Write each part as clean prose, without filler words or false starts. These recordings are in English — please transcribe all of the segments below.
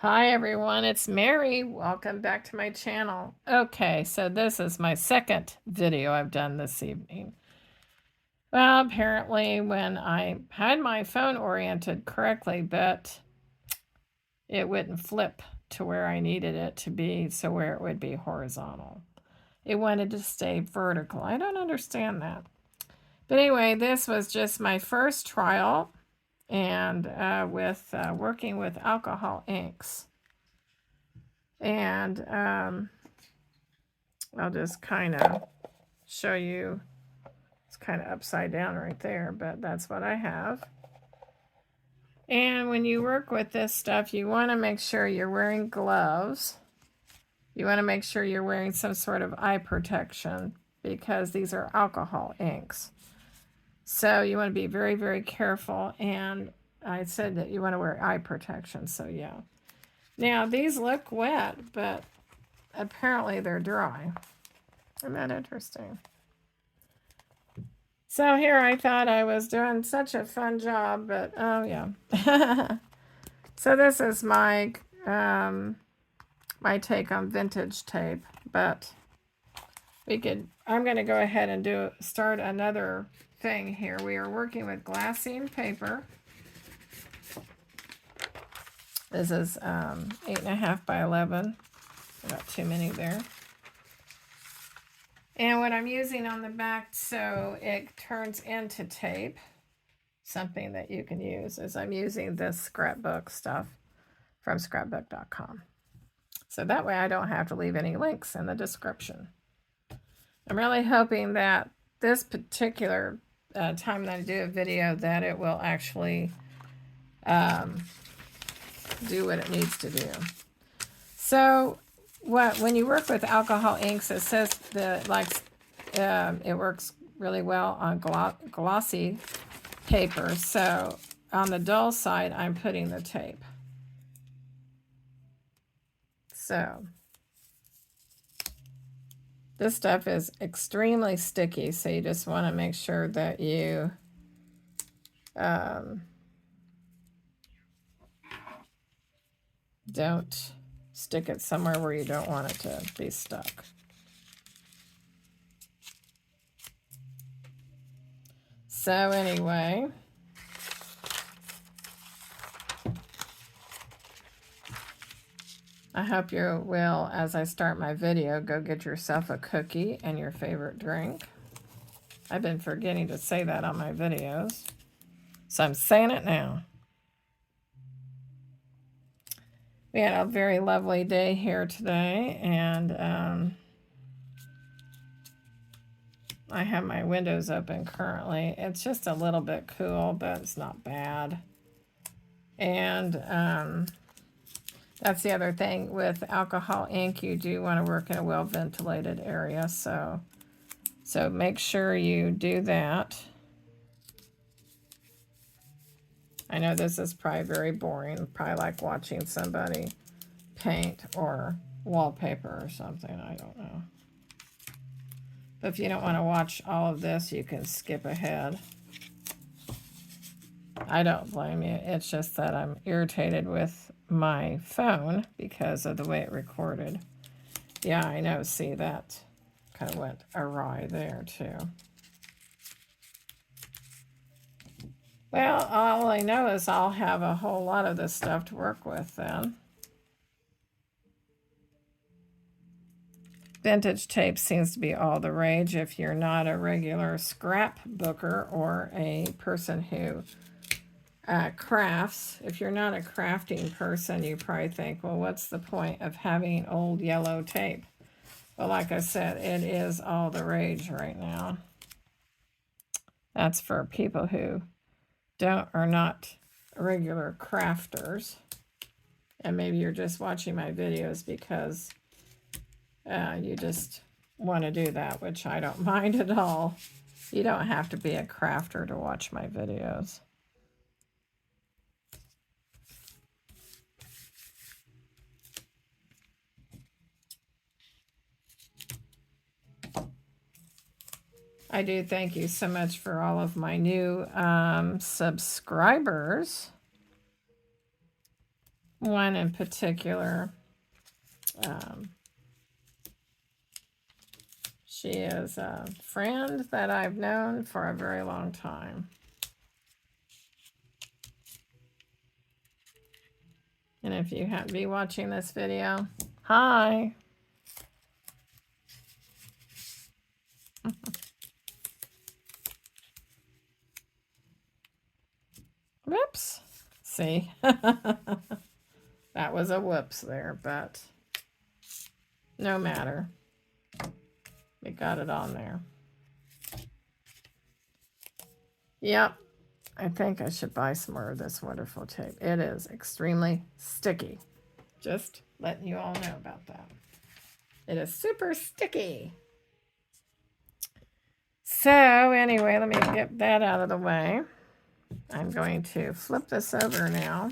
Hi everyone, it's Mary. Welcome back to my channel. Okay, so this is my second video I've done this evening. Well, apparently when I had my phone oriented correctly, but it wouldn't flip to where I needed it to be, so where it would be horizontal. It wanted to stay vertical. I don't understand that. But anyway, this was just my first trial and with working with alcohol inks. And I'll just kind of show you. It's kind of upside down right there, but that's what I have. And when you work with this stuff, you want to make sure you're wearing gloves. You want to make sure you're wearing some sort of eye protection because these are alcohol inks. So you want to be very, very careful. And I said that you want to wear eye protection, so yeah. Now, these look wet, but apparently they're dry. Isn't that interesting? So here I thought I was doing such a fun job, but oh yeah. So this is my my take on vintage tape, but I'm going to go ahead and start another thing here. We are working with glassine paper. This is 8.5 by 11. Got too many there. And what I'm using on the back so it turns into tape, something that you can use, is I'm using this scrapbook stuff from scrapbook.com. So that way I don't have to leave any links in the description. I'm really hoping that this particular time that I do a video that it will actually do what it needs to do. So when you work with alcohol inks, it says that it works really well on glossy paper. So on the dull side, I'm putting the tape. So this stuff is extremely sticky, so you just want to make sure that you don't stick it somewhere where you don't want it to be stuck. So anyway, I hope you will, as I start my video, go get yourself a cookie and your favorite drink. I've been forgetting to say that on my videos, so I'm saying it now. We had a very lovely day here today, and I have my windows open currently. It's just a little bit cool, but it's not bad. And that's the other thing with alcohol ink. You do want to work in a well-ventilated area, so make sure you do that. I know this is probably very boring, probably like watching somebody paint or wallpaper or something, I don't know. But if you don't want to watch all of this, you can skip ahead. I don't blame you. It's just that I'm irritated with my phone because of the way it recorded. Yeah, I know. See, that kind of went awry there too. Well, all I know is I'll have a whole lot of this stuff to work with then. Vintage tape seems to be all the rage if you're not a regular scrapbooker or a person who crafts. If you're not a crafting person, you probably think, well, what's the point of having old yellow tape? Well, like I said, it is all the rage right now. That's for people who are not regular crafters. And maybe you're just watching my videos because you just want to do that, which I don't mind at all. You don't have to be a crafter to watch my videos. I do thank you so much for all of my new subscribers. one in particular. She is a friend that I've known for a very long time. And if you happen to be watching this video, hi. Whoops. See? That was a whoops there, but no matter. We got it on there. Yep. I think I should buy some more of this wonderful tape. It is extremely sticky. Just letting you all know about that. It is super sticky. So anyway, let me get that out of the way. I'm going to flip this over now.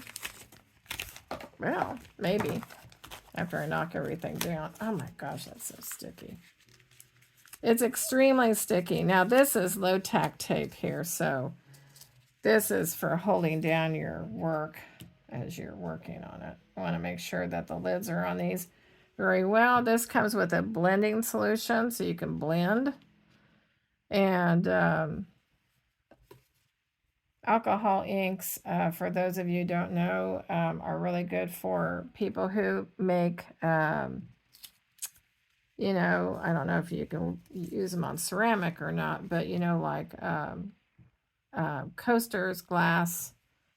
Well, maybe after I knock everything down. Oh my gosh, that's so sticky. It's extremely sticky. Now this is low-tack tape here, so this is for holding down your work as you're working on it. I want to make sure that the lids are on these very well. This comes with a blending solution, so you can blend. And alcohol inks, for those of you who don't know, are really good for people who make, you know, I don't know if you can use them on ceramic or not, but, you know, like coasters, glass,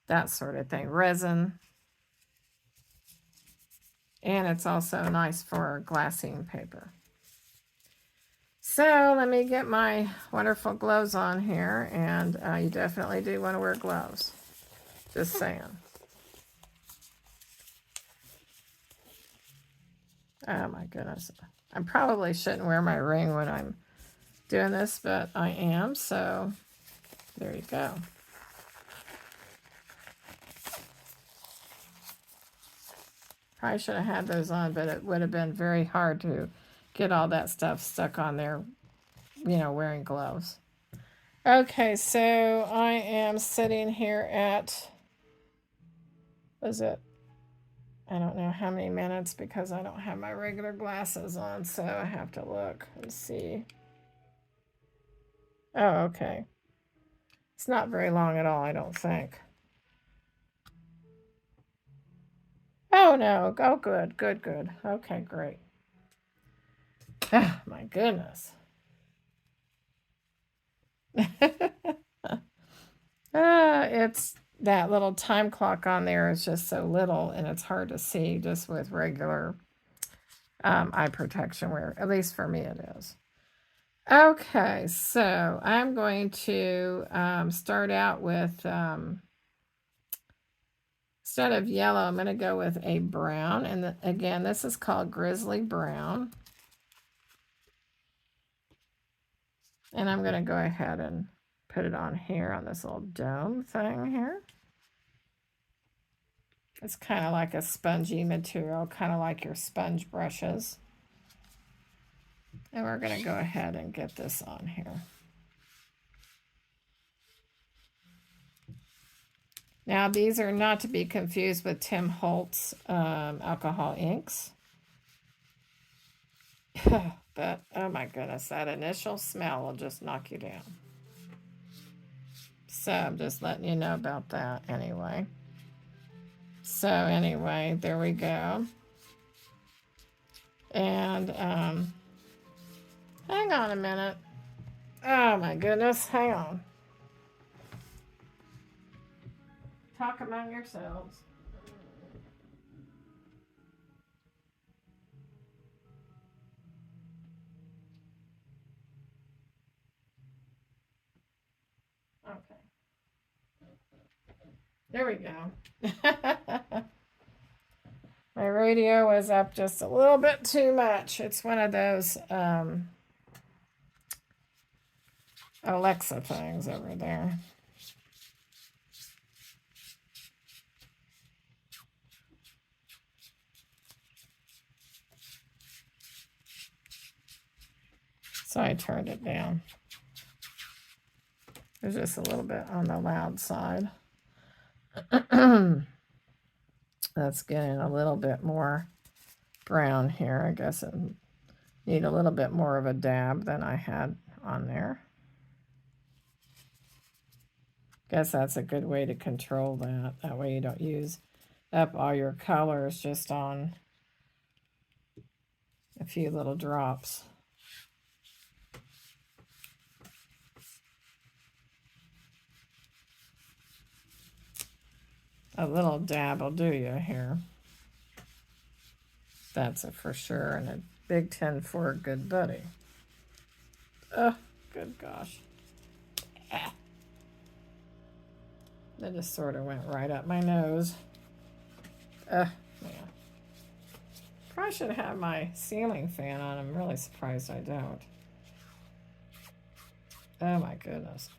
that sort of thing, resin. And it's also nice for glassine paper. So let me get my wonderful gloves on here, and you definitely do want to wear gloves. Just saying. Oh my goodness. I probably shouldn't wear my ring when I'm doing this, but I am, so there you go. Probably should have had those on, but it would have been very hard to get all that stuff stuck on there, you know, wearing gloves. Okay, so I am sitting here at, was it, I don't know how many minutes because I don't have my regular glasses on, so I have to look and see. Oh, okay. It's not very long at all, I don't think. Oh, no. Oh, good, good, good. Okay, great. Oh, my goodness. It's that little time clock on there is just so little, and it's hard to see just with regular eye protection wear. At least for me it is. Okay, so I'm going to start out with, instead of yellow, I'm going to go with a brown. And again, this is called Grizzly Brown. And I'm going to go ahead and put it on here on this little dome thing here. It's kind of like a spongy material, kind of like your sponge brushes. And we're going to go ahead and get this on here. Now, these are not to be confused with Tim Holtz alcohol inks. But, oh my goodness, that initial smell will just knock you down. So I'm just letting you know about that anyway. So anyway, there we go. And hang on a minute. Oh my goodness, hang on. Talk among yourselves. Okay. There we go. My radio was up just a little bit too much. It's one of those Alexa things over there. So I turned it down. It was just a little bit on the loud side. That's getting a little bit more brown here. I guess it need a little bit more of a dab than I had on there. Guess that's a good way to control that. That way you don't use up all your colors just on a few little drops. A little dab will do you here. That's a for sure, and a big 10 for a good buddy. Oh, good gosh. Ah. That just sort of went right up my nose. Man. Probably should have my ceiling fan on. I'm really surprised I don't. Oh my goodness.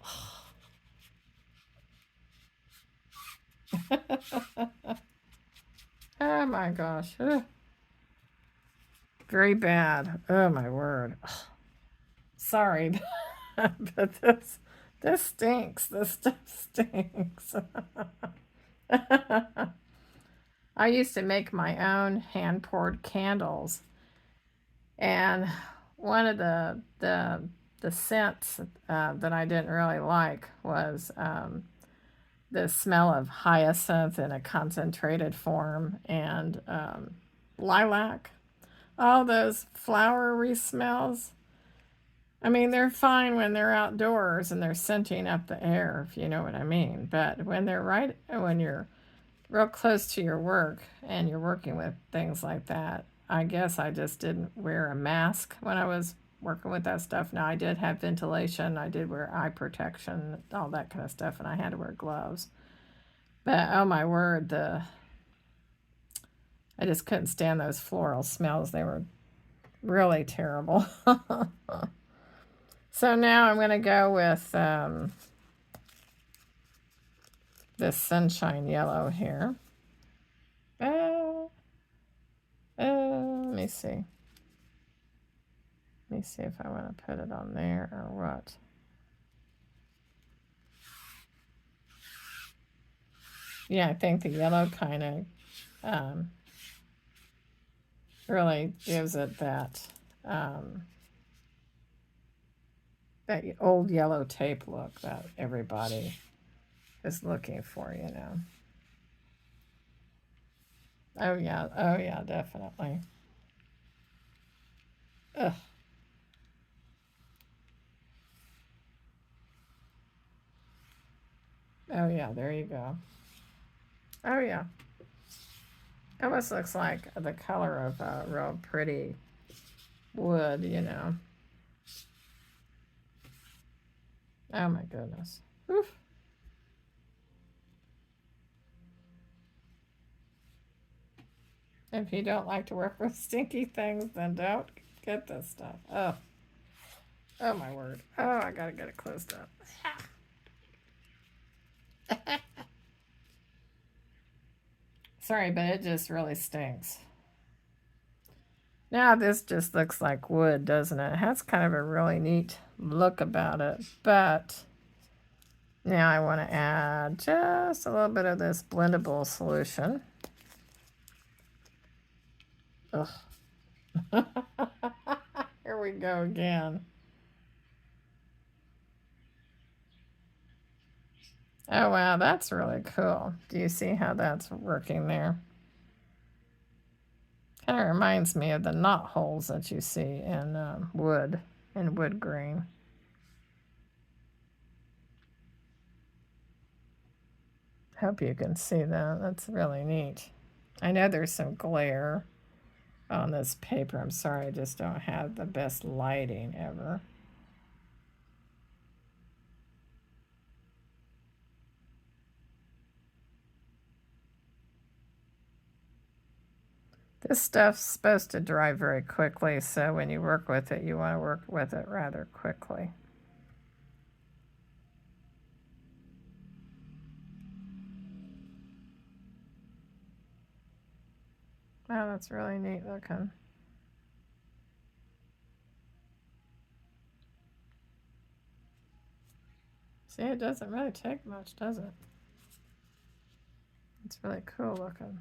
Oh my gosh. Ugh. Very bad. Oh my word. Sorry, but this stinks. This stuff stinks. I used to make my own hand-poured candles, and one of the scents that I didn't really like was the smell of hyacinth in a concentrated form and lilac. All those flowery smells. I mean, they're fine when they're outdoors and they're scenting up the air, if you know what I mean. But when you're real close to your work and you're working with things like that, I guess I just didn't wear a mask when I was working with that stuff. Now, I did have ventilation, I did wear eye protection, all that kind of stuff, and I had to wear gloves. But oh my word, I just couldn't stand those floral smells. They were really terrible. So now I'm going to go with this sunshine yellow here. Let me see. Let me see if I want to put it on there or what. Yeah, I think the yellow kind of really gives it that that old yellow tape look that everybody is looking for, you know. Oh yeah, definitely. Ugh. Oh yeah, there you go. Oh yeah. Almost looks like the color of a real pretty wood, you know. Oh my goodness. Oof. If you don't like to work with stinky things, then don't get this stuff. Oh. Oh my word. Oh, I gotta get it closed up. Sorry, but it just really stinks. Now this just looks like wood, doesn't it? It has kind of a really neat look about it, but now I want to add just a little bit of this blendable solution. Ugh. Here we go again. Oh wow, that's really cool. Do you see how that's working there? Kind of reminds me of the knot holes that you see in wood grain. Hope you can see that. That's really neat. I know there's some glare on this paper. I'm sorry, I just don't have the best lighting ever. This stuff's supposed to dry very quickly, so when you work with it, you want to work with it rather quickly. Oh, that's really neat looking. See, it doesn't really take much, does it? It's really cool looking.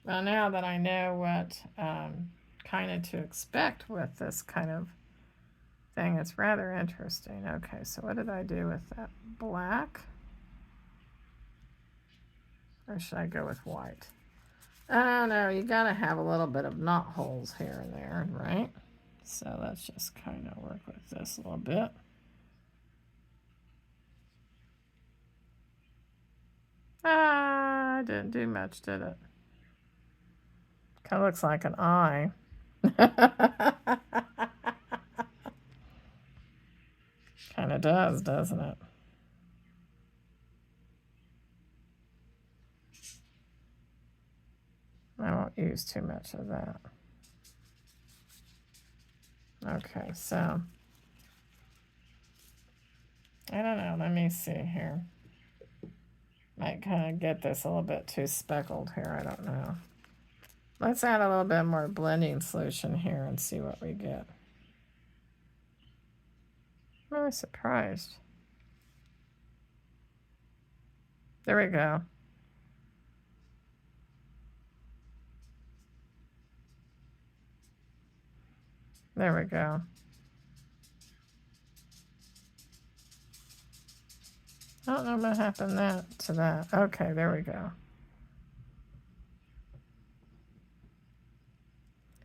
Well, now that I know what kind of to expect with this kind of thing, it's rather interesting. Okay, so what did I do with that black? Or should I go with white? I don't know. You got to have a little bit of knot holes here and there, right? So let's just kind of work with this a little bit. Ah, didn't do much, did it? Kind of looks like an eye. Kind of does, doesn't it? I won't use too much of that. Okay, so I don't know. Let me see here. Might kind of get this a little bit too speckled here. I don't know. Let's add a little bit more blending solution here and see what we get. I'm really surprised. There we go. There we go. I don't know what happened to that. Okay, there we go.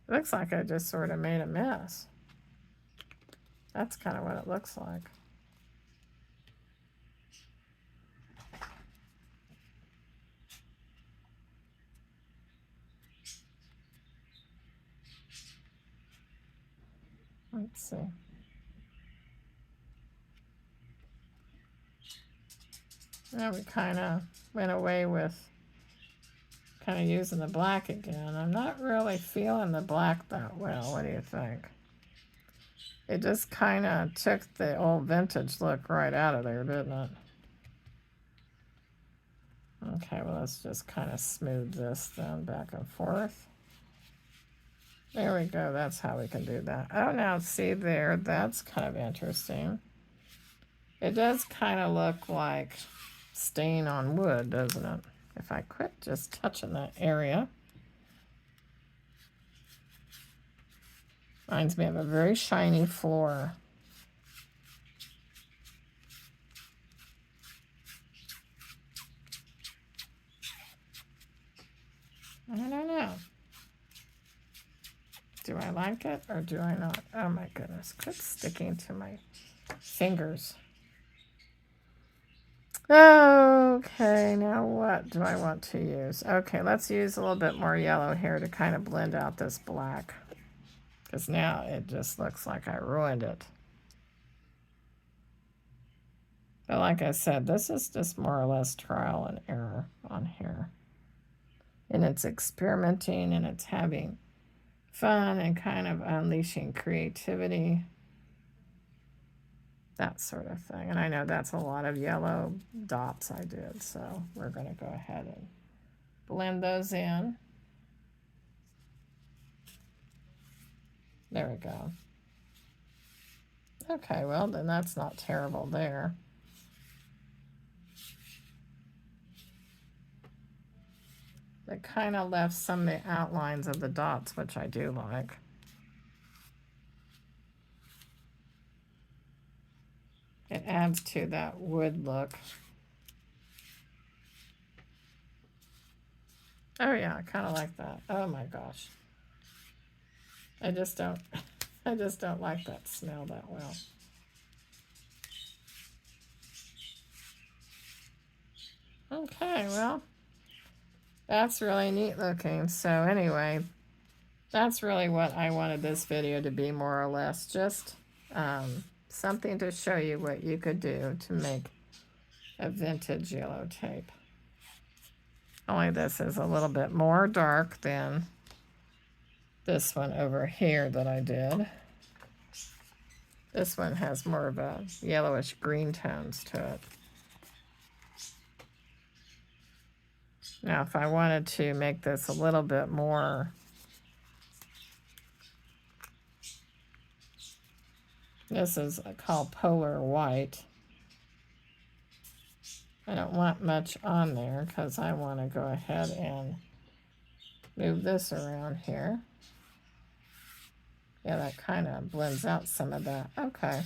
It looks like I just sort of made a mess. That's kind of what it looks like. Let's see. Now we kind of went away with kind of using the black again. I'm not really feeling the black that well. What do you think? It just kind of took the old vintage look right out of there, didn't it? Okay, well, let's just kind of smooth this then back and forth. There we go. That's how we can do that. Oh, now see there, that's kind of interesting. It does kind of look like stain on wood, doesn't it? If I quit just touching that area. Reminds me of a very shiny floor. I don't know. Do I like it or do I not? Oh my goodness, quit sticking to my fingers. Okay, now what do I want to use? Okay, let's use a little bit more yellow here to kind of blend out this black. Because now it just looks like I ruined it. But like I said, this is just more or less trial and error on here. And it's experimenting and it's having fun and kind of unleashing creativity. That sort of thing. And I know that's a lot of yellow dots I did. So we're going to go ahead and blend those in. There we go. Okay, well, then that's not terrible there. It kind of left some of the outlines of the dots, which I do like. It adds to that wood look. Oh yeah, I kind of like that. Oh my gosh. I just don't like that smell that well. Okay, well, that's really neat looking. So anyway, that's really what I wanted this video to be, more or less. Just something to show you what you could do to make a vintage yellow tape. Only this is a little bit more dark than this one over here that I did. This one has more of a yellowish green tones to it. Now, if I wanted to make this a little bit more, this is called Polar White. I don't want much on there because I want to go ahead and move this around here. Yeah, that kind of blends out some of that. Okay.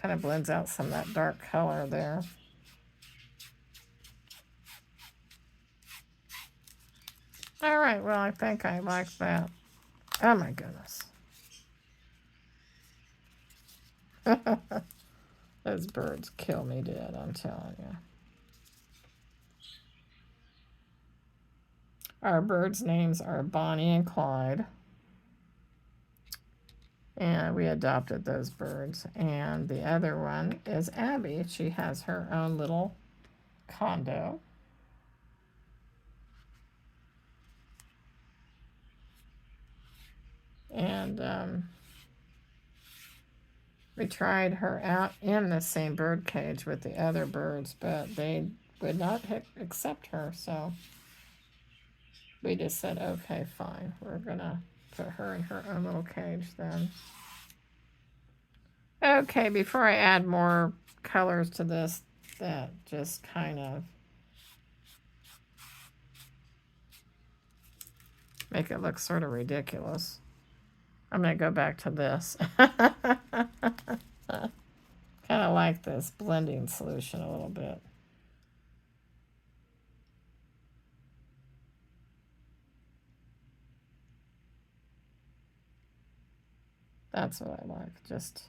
Kind of blends out some of that dark color there. All right, well, I think I like that. Oh my goodness. Those birds kill me dead, I'm telling you. Our birds' names are Bonnie and Clyde. And we adopted those birds. And the other one is Abby. She has her own little condo. And we tried her out in the same bird cage with the other birds, but they would not accept her. So we just said, okay, fine. We're going to put her in her own little cage then. Okay, before I add more colors to this, that just kind of make it look sort of ridiculous. I'm going to go back to this. Kind of like this blending solution a little bit. That's what I like. Just,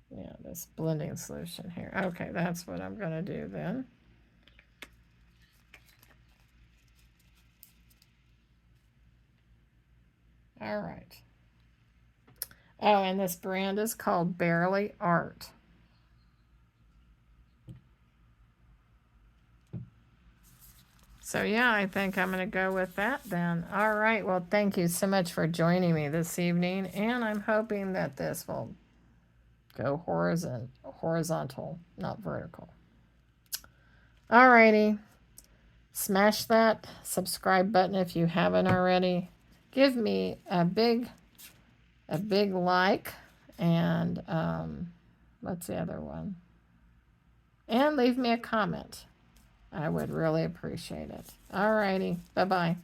yeah, this blending solution here. Okay, that's what I'm going to do then. All right. Oh, and this brand is called Barely Art. So yeah, I think I'm going to go with that then. All right. Well, thank you so much for joining me this evening. And I'm hoping that this will go horizontal, not vertical. All righty. Smash that subscribe button if you haven't already. Give me a big like. And what's the other one? And leave me a comment. I would really appreciate it. All righty. Bye-bye.